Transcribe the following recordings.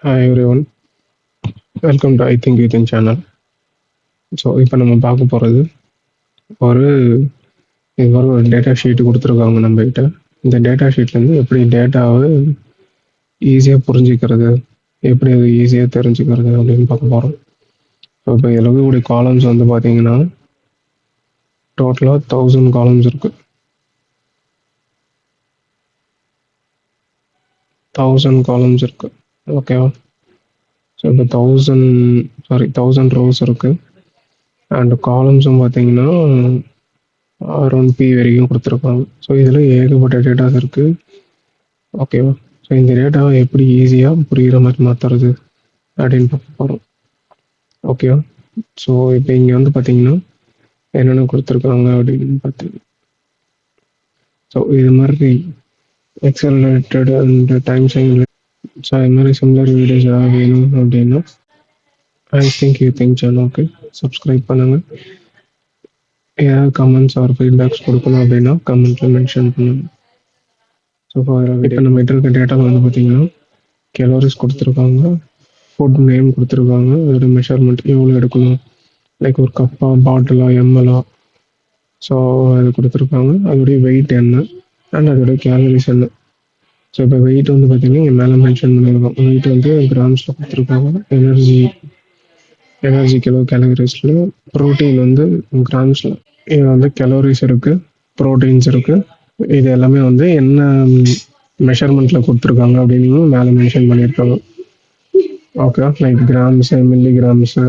Hi everyone, welcome to I Think You Think channel. So இப்போ நம்ம பார்க்க போகிறது ஒரு இது மாதிரி ஒரு டேட்டா ஷீட் கொடுத்துருக்காங்க நம்மகிட்ட. இந்த டேட்டா ஷீட்லேருந்து எப்படி டேட்டாவை ஈஸியாக புரிஞ்சுக்கிறது, எப்படி அது ஈஸியாக தெரிஞ்சுக்கிறது அப்படின்னு பார்க்க போகிறோம். ஸோ இப்போ இதில் இருக்கக்கூடிய காலம்ஸ் வந்து பார்த்தீங்கன்னா டோட்டலாக 1000 காலம்ஸ் இருக்குது. 1000 காலம்ஸ் இருக்குது. ஓகேவா? ஸோ இப்போ 1000 ரோஸ் இருக்குது. அண்ட் காலம்ஸும் பார்த்தீங்கன்னா அரௌண்ட் பி வரைக்கும் கொடுத்துருக்காங்க. ஸோ இதில் ஏகப்பட்ட டேட்டாஸ் இருக்குது. ஓகேவா? ஸோ இந்த டேட்டாவை எப்படி ஈஸியாக புரிகிற மாதிரி மாற்றுறது அப்படின்னு பார்க்க போகிறோம். ஓகேவா? ஸோ இப்போ இங்கே வந்து பார்த்தீங்கன்னா என்னென்ன கொடுத்துருக்காங்க அப்படின்னு பார்த்தீங்கன்னா, ஸோ இது மாதிரி எக்ஸலரேட்டட் அண்ட் டைம் சிமுலேட், ஸோ இது மாதிரி சிமிலர் வீடியோஸ் ஏதாவது வேணும் அப்படின்னா ஐ திங்க் யூ திங்க் சேனலுக்கு சப்ஸ்கிரைப் பண்ணுங்கள். ஏதாவது கமெண்ட்ஸ் ஆர் ஃபீட்பேக்ஸ் கொடுக்கணும் அப்படின்னா கமெண்ட்டில் மென்ஷன் பண்ணுங்கள். ஸோ இப்போ நம்ம இருக்க டேட்டாவில் வந்து பார்த்தீங்கன்னா கலோரிஸ் கொடுத்துருக்காங்க, ஃபுட் நேம் கொடுத்துருக்காங்க, அதோட மெஷர்மெண்ட் எவ்வளோ எடுக்கணும், லைக் ஒரு கப்பா, பாட்டிலா, எம்எல்ஆ, ஸோ அது கொடுத்துருக்காங்க. அதோடைய வெயிட் என்ன அண்ட் அதோடைய கேலரிஸ் என்ன. ஸோ இப்போ வெயிட் வந்து பார்த்தீங்கன்னா இங்கே மேலே மென்ஷன் பண்ணியிருக்கோம். வெயிட் வந்து கிராம்ஸில் கொடுத்துருக்காங்க. எனர்ஜி கிலோ கேலரிஸில், ப்ரோட்டீன் வந்து கிராம்ஸில். இது வந்து கலோரிஸ் இருக்குது, ப்ரோட்டீன்ஸ் இருக்குது. இது எல்லாமே வந்து என்ன மெஷர்மெண்ட்டில் கொடுத்துருக்காங்க அப்படின்னு மேலே மென்ஷன் பண்ணியிருக்காங்க. ஓகே, லைக் கிராம்ஸு, மில்லிகிராம்ஸு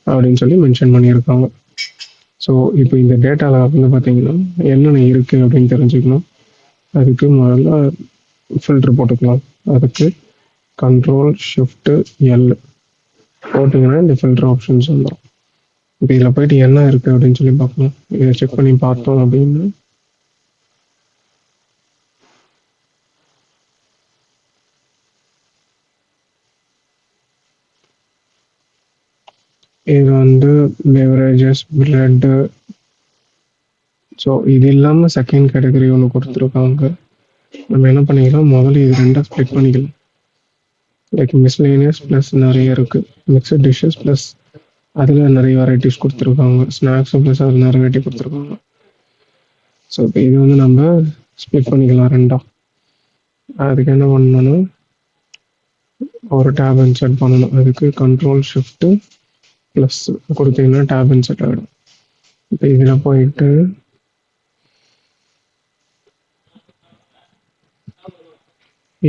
அப்படின்னு சொல்லி மென்ஷன் பண்ணியிருக்காங்க. ஸோ இப்போ இந்த டேட்டாவில் வந்து பார்த்தீங்கன்னா என்னென்ன இருக்குது அப்படின்னு தெரிஞ்சுக்கணும். அதுக்கு முதல்ல ஃபில்டர் போட்டுக்கலாம். அதுக்கு Ctrl+Shift+L போட்டிங்கன்னா இந்த ஃபில்டர் ஆப்ஷன்ஸ் வந்துடும். இப்போ இதில் போயிட்டு என்ன இருக்குது அப்படின்னு சொல்லி பார்க்கணும். இதை செக் பண்ணி பார்த்தோம் அப்படின்னா இது வந்து பெவரேஜஸ், பிரெட்டு. ஸோ இது இல்லாமல் செகண்ட் கேட்டகரி ஒன்று கொடுத்துருக்காங்க. நம்ம என்ன பண்ணிக்கலாம், முதல்ல இது ரெண்டாக ஸ்ப்ளிட் பண்ணிக்கலாம். லைக் மிஸ்லேனியஸ் ப்ளஸ் நிறைய இருக்குது, மிக்சட் டிஷ்ஷஸ் ப்ளஸ் அதில் நிறைய வெரைட்டிஸ் கொடுத்துருக்காங்க, ஸ்நாக்ஸு ப்ளஸ் அதில் நிறைய வெரைட்டி கொடுத்துருக்காங்க. ஸோ இப்போ இது வந்து நம்ம ஸ்ப்ளிட் பண்ணிக்கலாம் ரெண்டாக. அதுக்கு என்ன பண்ணணும், ஒரு டேப் இன்சர்ட் பண்ணணும். அதுக்கு Ctrl+Shift+ கொடுத்தீங்கன்னா டேப் இன்சர்ட் ஆகிடும். இப்போ இதில் போயிட்டு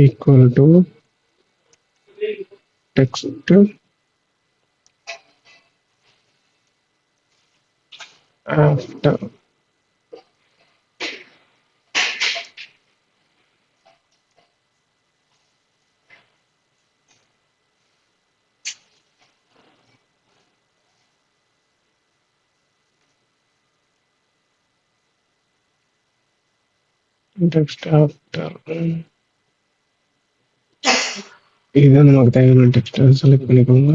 equal to text after text after. இதுதான் நமக்கு தேவையான டெக்ஸ்ட், அதை செலக்ட் பண்ணிக்கோங்க.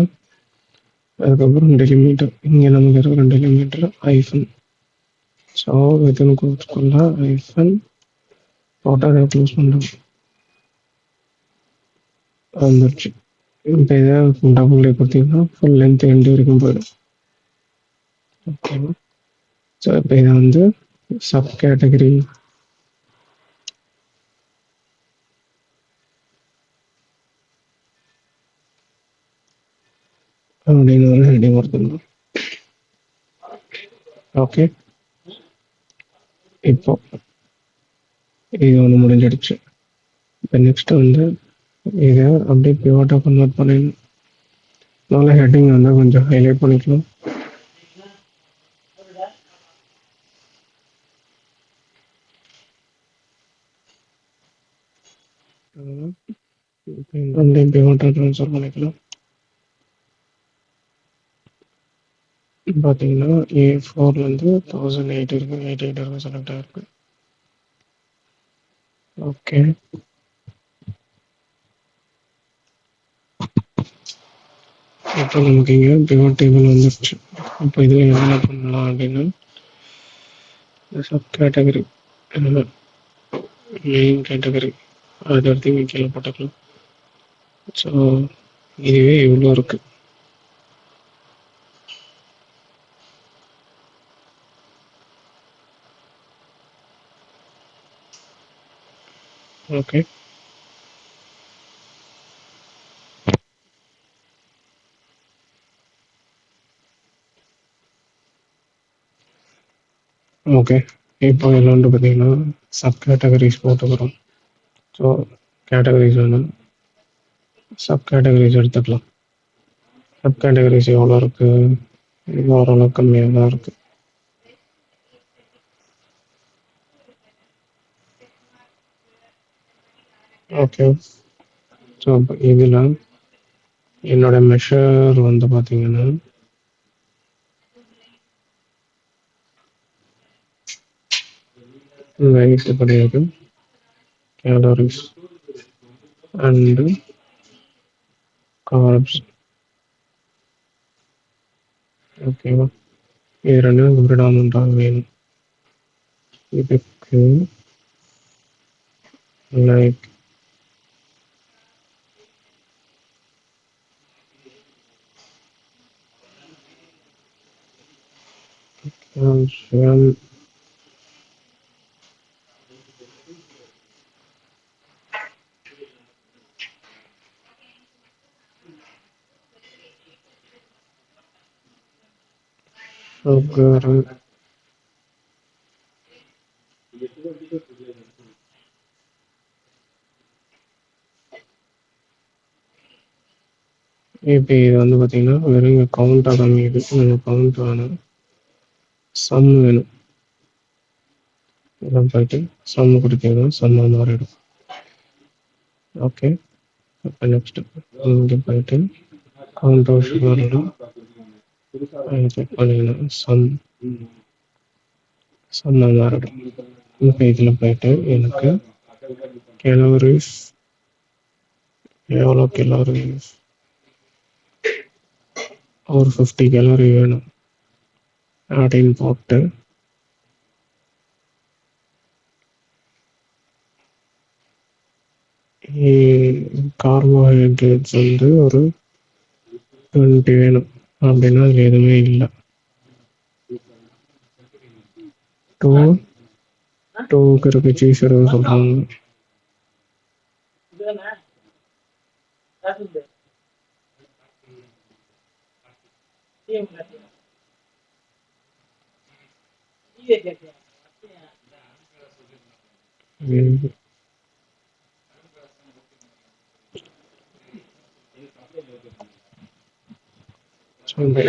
அதுக்கப்புறம் டெலிமீட்டர், இங்கே நமக்கு இருக்கிற டெலிமீட்டர் ஐஃபன். ஸோ வித்தின் கோட்ஸ்குள்ள ஐஃபன் போட்டு அதை க்ளோஸ் பண்ணுறோம். வந்துடுச்சு. இப்போ இதை டபுள் டே கொடுத்தீங்கன்னா ஃபுல் லென்த் எண்டு வரைக்கும் போயிடும். ஓகேவா? ஸோ இப்போ இதை வந்து சப் கேட்டகரி அப்படின்னு ஒரு ஹெட்டிங் கொடுத்துருந்தோம். ஓகே, இப்போ இது ஒன்று முடிஞ்சிடுச்சு. இப்போ நெக்ஸ்ட் வந்து இதை அப்படியே பிவோட்டாக கன்வெர்ட் பண்ணிடணும். அதனால ஹெட்டிங் வந்து கொஞ்சம் ஹைலைட் பண்ணிக்கலாம். அப்படியே பிவோட்டாக ட்ரான்ஸ்ஃபர் பண்ணிக்கலாம். பார்த்தீங்கன்னா A4லேருந்து 1008 இருக்கு, 88 இருக்கு, செலக்ட் ஆகிருக்கு. ஓகே, இப்போ நமக்கு இங்கே பிவோட் டேபிள் வந்துடுச்சு. இப்போ இதில் என்ன பண்ணலாம் அப்படின்னா சப் கேட்டகரி, மெயின் கேட்டகரி, அது எடுத்து இங்கே கீழே போட்டுக்கலாம். ஸோ இதுவே இவ்வளோ இருக்கு. ஓகே. ஓகே. இப்போ இதில் வந்து பார்த்தீங்கன்னா சப் கேட்டகரிஸ் போட்டுக்கிறோம். ஸோ கேட்டகரிஸ் வேணும், சப் கேட்டகரிஸ் எடுத்துக்கலாம். சப் கேட்டகரிஸ் எவ்வளோ இருக்குது? இது ஓரளவு கம்மியாக தான் இருக்குது. ஓகே. ஸோ இப்போ இதில் என்னோட மெஷர் வந்து பார்த்தீங்கன்னா வெயிட் கிடையாது, கேலரிஸ் அண்டு கார்ப்ஸ். ஓகேவா? இது ரெண்டும் ப்ரிடாமண்டாக வேணும். இதுக்கு லைக் calcium, sugar, இப்போ இது வந்து பார்த்தீங்கன்னா வெறும் கவுண்டாக காமிக்குது. கவுண்ட் வேணும், சம் வேணும். இதெல்லாம் போயிட்டு சம் கொடுத்தீங்கன்னா சம்மாக மாறிடும். ஓகே. இப்போ நெக்ஸ்ட் இங்கே போயிட்டு கவுண்ட் ஆஃப் சுகர் செக் பண்ணிங்கன்னா சம்மாக மாறிடும். இப்போ இதில் போயிட்டு எனக்கு கலோரிஸ் எவ்வளோ கலோரிஸ், ஒரு 50 கலோரி வேணும் அப்படின்னு போட்டு கார்போஹைட்ரேட்ஸ் வந்து ஒரு 20 வேணும் அப்படின்னா அதில் எதுவுமே இல்லை. டூக்கு இருக்கு சீஸ் சொல்கிறாங்க.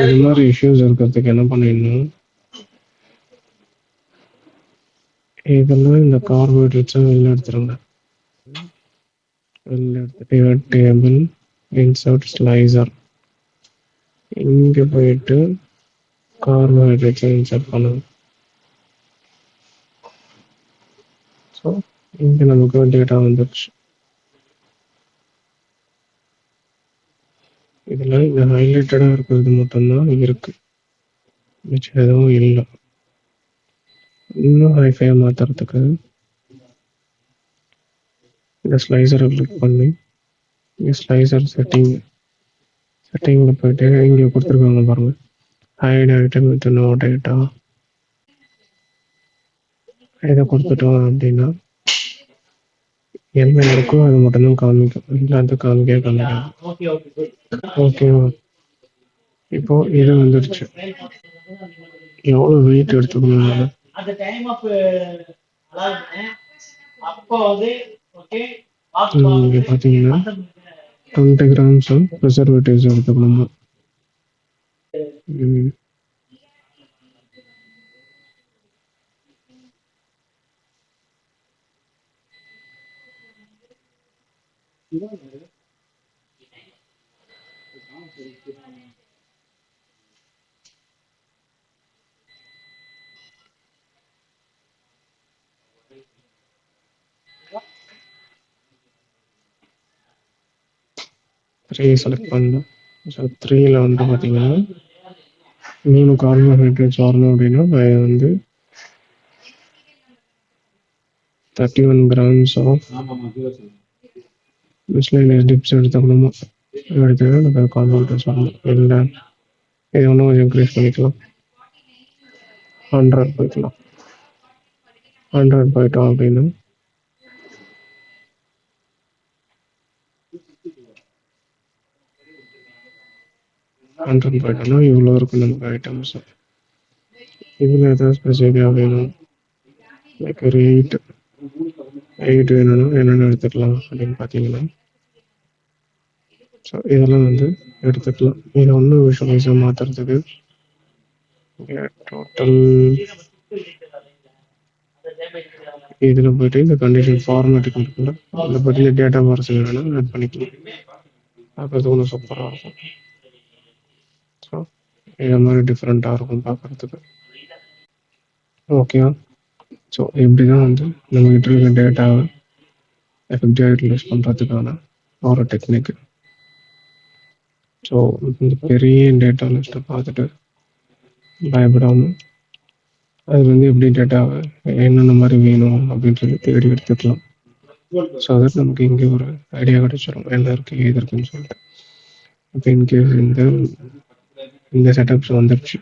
இது மாதிரி இஷ்யூஸ் இருக்கிறதுக்கு என்ன பண்ணிடணும், இதெல்லாம் இந்த கார்போஹைட்ரேட்ஸை வெளில எடுத்துருங்க. வெளில எடுத்துட்டு டேபிள் இன்சர்ட் ஸ்லைசர், இங்கே போயிட்டு கார்போஹைட்ரேட்ஸை இன்சர்ட் பண்ணுங்க. ஸோ இங்கே நமக்கு டேட்டா வந்துடுச்சு. இதில் இந்த ஹைலைட்டடாக இருக்கிறது மட்டும்தான் இருக்குது, மிச்சம் எதுவும் இல்லை. இன்னும் ஹைஃபையாக மாற்றுறதுக்கு இந்த ஸ்லைசரை கிளிக் பண்ணி இங்கே ஸ்லைசர் செட்டிங்கில் போயிட்டு இங்கே கொடுத்துருக்காங்க பாருங்கள், hide item with no data. இதை கொடுத்துட்டோம் அப்படின்னா என்ன இருக்கோ அது மட்டும்தான் காமிக்கும், இல்லாத காமிக்காது. ஓகேவா? இப்போ இது வந்துடுச்சு. எவ்வளோ வெயிட் எடுத்துக்கணும், இங்கே பார்த்தீங்கன்னா 20 grams ப்ரிசர்வேட்டிவ்ஸ் எடுத்துக்கணுமா. த்ரீ செலக்ட் பண்ணணும். ஸோ 3ல் வந்து பார்த்தீங்கன்னா 3 கார்போஹைட்ரேட்ஸ் வரணும் அப்படின்னா வந்து 31 grams ஆஃப் மிஸ்லேனியஸ் டிப்ஸ் எடுத்துக்கணுமா, எடுத்துக்கிட்டு நம்ம காம்பவுண்டர்ஸ் வரணும். இல்லை இது இன்னும் கொஞ்சம் இன்க்ரீஸ் பண்ணிக்கலாம், 100 போய்க்கலாம். 100 போயிட்டோம் அப்படின்னு 100 போயிட்டோம்னா இவ்வளோ இருக்கும் நமக்கு ஐட்டம்ஸ். இதில் எதாவது ஸ்பெசிஃபிக்காக வேணும், லைக் ஒரு 8 வேணும்னா என்னென்ன எடுத்துக்கலாம் அப்படின்னு பார்த்தீங்கன்னா, ஸோ இதெல்லாம் வந்து எடுத்துக்கலாம். இதை ஒன்றும் விஷுவலைஸாக மாற்றுறதுக்கு டோட்டல் இதில் போய்ட்டு இந்த கண்டிஷன் ஃபார்மேட்டுக்கு இருக்குல்ல, இதில் போய்ட்டு டேட்டா பார் வேணும் ஆட் பண்ணிக்கலாம். பார்க்குறதுக்கு ஒன்றும் சூப்பராக இருக்கும். ஸோ இதை மாதிரி டிஃப்ரெண்ட்டாக இருக்கும் பார்க்குறதுக்கு. ஓகேவா? ஸோ இப்படி தான் வந்து நம்மகிட்ட இருக்க டேட்டாவை எஃபெக்டிவாக யூட்டிலைஸ் பண்ணுறதுக்கான ஒரு டெக்னிக். ஸோ இந்த பெரிய டேட்டா லிஸ்ட்டை பார்த்துட்டு பயப்படாமல் அது வந்து எப்படி டேட்டாவை என்னென்ன மாதிரி வேணும் அப்படின்னு சொல்லி தேடி எடுத்துக்கலாம். ஸோ அதற்கு நமக்கு இங்கே ஒரு ஐடியா கிடைச்சிடும் என்ன இருக்குது ஏது இருக்குன்னு சொல்லிட்டு. இப்போ இன்கேஸ் இந்த செட்டப்ஸ் வந்துடுச்சு.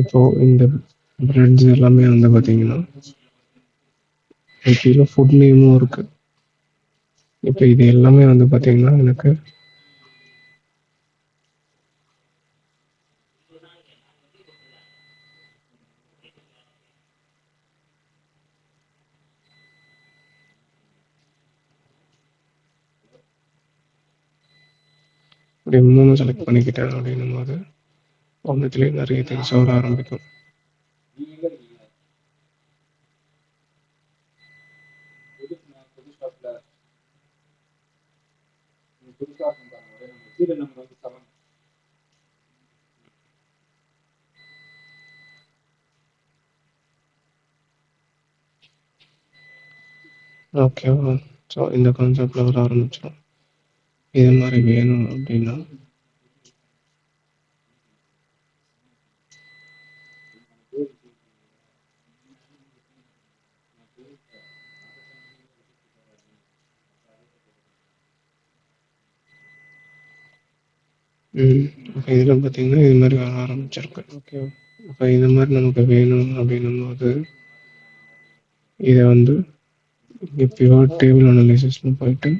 இப்போது இந்த ப்ரெட்ஸ் எல்லாமே வந்து பார்த்தீங்கன்னா கீழே ஃபுட் நேமும் இருக்குது. இப்போ இது எல்லாமே வந்து பார்த்தீங்கன்னா எனக்கு இப்படி 3 செலக்ட் பண்ணிக்கிட்டேன் அப்படின்னும் போது ஒன்றுத்துலேயே நிறைய திங்ஸ் வர ஆரம்பிக்கும். ஓகேவா? ஸோ இந்த கான்செப்டில் வர ஆரம்பிச்சிடும். இது மாதிரி வேணும் அப்படின்னா இப்போ இதில் பார்த்தீங்கன்னா இது மாதிரி வர ஆரம்பிச்சிருக்கு. ஓகே, இப்போ இது மாதிரி நமக்கு வேணும் அப்படின்னும் போது இதை வந்து பிவர் டேபிள் அனாலிசிஸ்னு போயிட்டு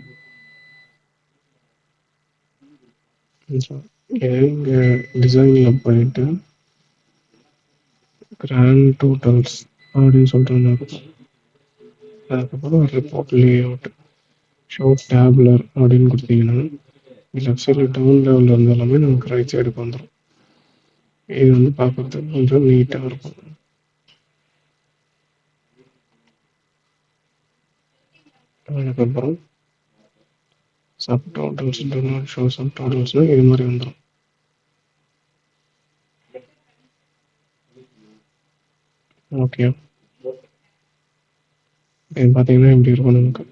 இங்கே டிசைனில் போயிட்டு கிராண்ட் டோட்டல்ஸ் அப்படின்னு சொல்லிட்டு ஒன்று இருக்கும். அதுக்கப்புறம் ரிப்போர்ட் லே அவுட் ஷோ டேப்லர் அப்படின்னு கொடுத்தீங்கன்னா லெஃப்ட் சைடில் டவுன் லெவலில் இருந்தாலுமே நமக்கு ரைட் சைடுக்கு வந்துடும். இது வந்து பார்க்கறதுக்கு கொஞ்சம் நீட்டாக இருக்கும். அதுக்கப்புறம் sub totals do not show sub totals இது மாதிரி வந்துடும். ஓகே, இது பார்த்தீங்கன்னா இப்படி இருக்கும் நமக்கு.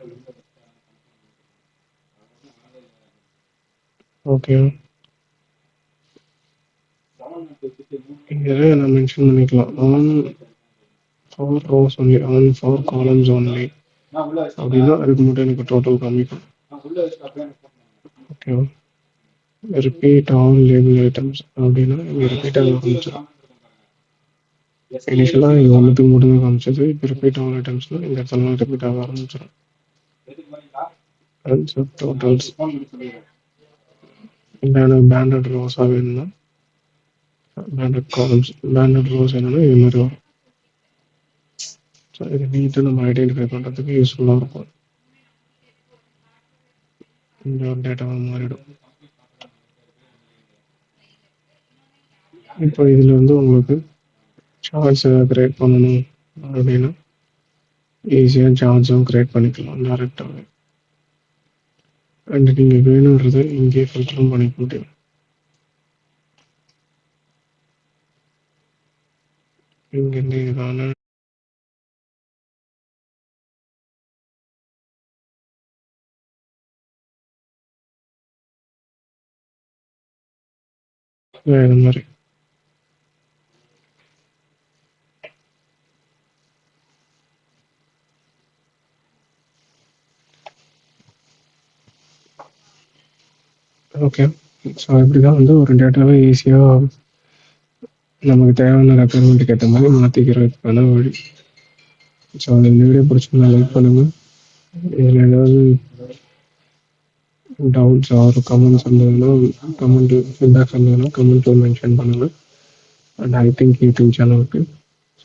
ஓகே, இதில் நான் மென்ஷன் பண்ணிக்கலாம் on 4 rows only, on 4 columns only அப்படின்னா அதுக்கு மட்டும் எனக்கு டோட்டல் காமிக்கும். ஓகேவா? ரிப்பீட் ஆல் லேபிள் ஐட்டம்ஸ் அப்படின்னா இங்கே ரிப்பீட் ஆக ஆரம்பிச்சிடும். இனிஷியலாக இது ஒன்றுத்துக்கு மட்டும் தான் காமிச்சது. இப்போ ரிப்பீட் ஆல் ஐட்டம்ஸ்னால் இந்த இடத்துல ரிப்பீட் ஆக ஆரம்பிச்சிடும். சப் டோட்டல்ஸ் பேண்டட் ரோஸாக வேணும்னா பேண்டட் காலம்ஸ், பேண்டட் ரோஸ் என்னன்னா இது மாதிரி வரும். ஸோ இது நீட்டாக நம்ம ஐடென்டிஃபை பண்ணுறதுக்கு யூஸ்ஃபுல்லாக இருக்கும். இந்த ஒரு டேட்டாவாக மாறிடும். இப்போ இதில் வந்து உங்களுக்கு சார்ட்ஸ் ஏதாவது கிரியேட் பண்ணணும் அப்படின்னா ஈஸியாக சார்ட்ஸும் கிரியேட் பண்ணிக்கலாம் டேரெக்டாகவே. அண்ட் நீங்கள் வேணுன்றதை இங்கேயே ஃபில்டரும் பண்ணிக்க முடியும். இங்கேருந்து இதுக்கான இது மாதிரி ஓகே. ஸோ இப்படி தான் வந்து ஒரு டேட்டாவை ஈஸியாக நமக்கு தேவையான ரெக்குயர்மெண்ட்டுக்கு ஏற்ற மாதிரி மாற்றிக்கிறதுக்கான வழி. ஸோ இந்த வீடியோ பிடிச்சிருந்தா லைக் பண்ணுங்கள். இதில் ஏதாவது டவுட்ஸ் ஆர் கமெண்ட்ஸ் இருந்ததுன்னா கமெண்ட் ஃபீட்பேக்ஸ் இருந்ததுன்னா கமெண்ட்டில் மென்ஷன் பண்ணுங்கள். அண்ட் ஐ திங்க் யூடியூப் சேனலுக்கு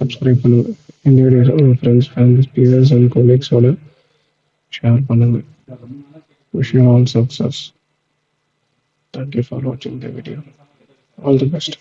சப்ஸ்கிரைப் பண்ணுங்கள். இந்த வீடியோஸை உங்கள் friends, families, Peirce and கொலீக்ஸோட share பண்ணுங்கள். Wish you all success. Thank you for watching the video. All the best.